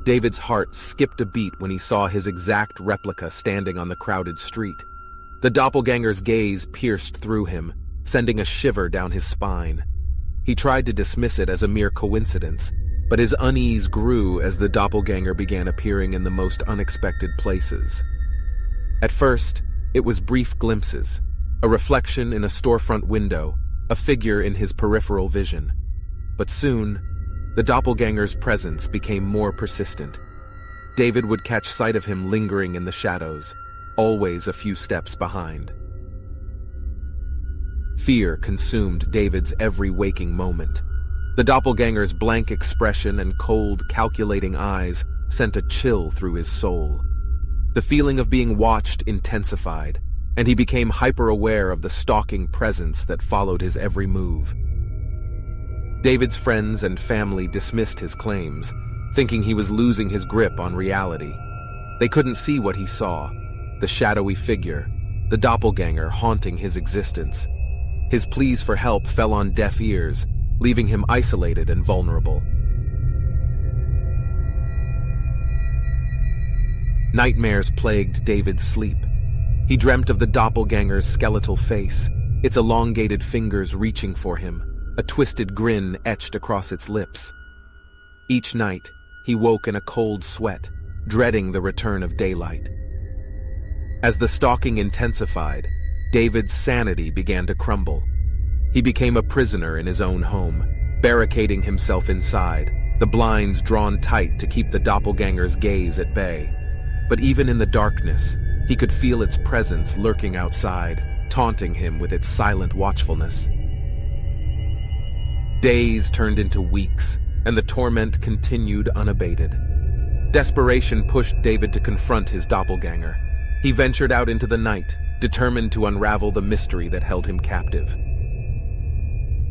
David's heart skipped a beat when he saw his exact replica standing on the crowded street. The doppelganger's gaze pierced through him, sending a shiver down his spine. He tried to dismiss it as a mere coincidence, but his unease grew as the doppelganger began appearing in the most unexpected places. At first, it was brief glimpses, a reflection in a storefront window, a figure in his peripheral vision. But soon, the doppelganger's presence became more persistent. David would catch sight of him lingering in the shadows, always a few steps behind. Fear consumed David's every waking moment. The doppelganger's blank expression and cold, calculating eyes sent a chill through his soul. The feeling of being watched intensified, and he became hyper-aware of the stalking presence that followed his every move. David's friends and family dismissed his claims, thinking he was losing his grip on reality. They couldn't see what he saw, the shadowy figure, the doppelganger haunting his existence. His pleas for help fell on deaf ears, leaving him isolated and vulnerable. Nightmares plagued David's sleep. He dreamt of the doppelganger's skeletal face, its elongated fingers reaching for him, a twisted grin etched across its lips. Each night, he woke in a cold sweat, dreading the return of daylight. As the stalking intensified, David's sanity began to crumble. He became a prisoner in his own home, barricading himself inside, the blinds drawn tight to keep the doppelganger's gaze at bay. But even in the darkness, he could feel its presence lurking outside, taunting him with its silent watchfulness. Days turned into weeks, and the torment continued unabated. Desperation pushed David to confront his doppelganger. He ventured out into the night, determined to unravel the mystery that held him captive.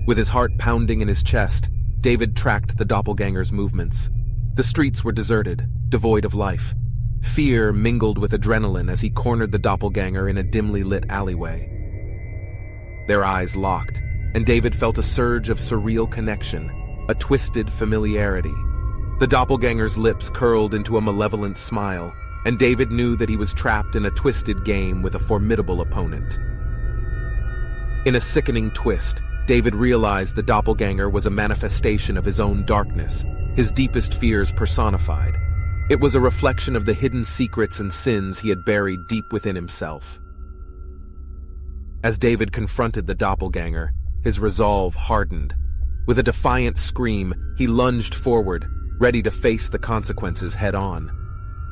With his heart pounding in his chest, David tracked the doppelganger's movements. The streets were deserted, devoid of life. Fear mingled with adrenaline as he cornered the doppelganger in a dimly lit alleyway. Their eyes locked, and David felt a surge of surreal connection, a twisted familiarity. The doppelganger's lips curled into a malevolent smile, and David knew that he was trapped in a twisted game with a formidable opponent. In a sickening twist, David realized the doppelganger was a manifestation of his own darkness, his deepest fears personified. It was a reflection of the hidden secrets and sins he had buried deep within himself. As David confronted the doppelganger, his resolve hardened. With a defiant scream, he lunged forward, ready to face the consequences head-on.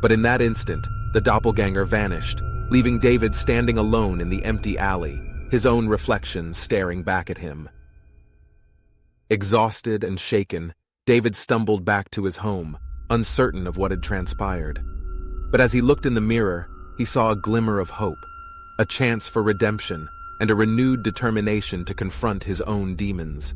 But in that instant, the doppelganger vanished, leaving David standing alone in the empty alley, his own reflection staring back at him. Exhausted and shaken, David stumbled back to his home, uncertain of what had transpired. But as he looked in the mirror, he saw a glimmer of hope, a chance for redemption, and a renewed determination to confront his own demons.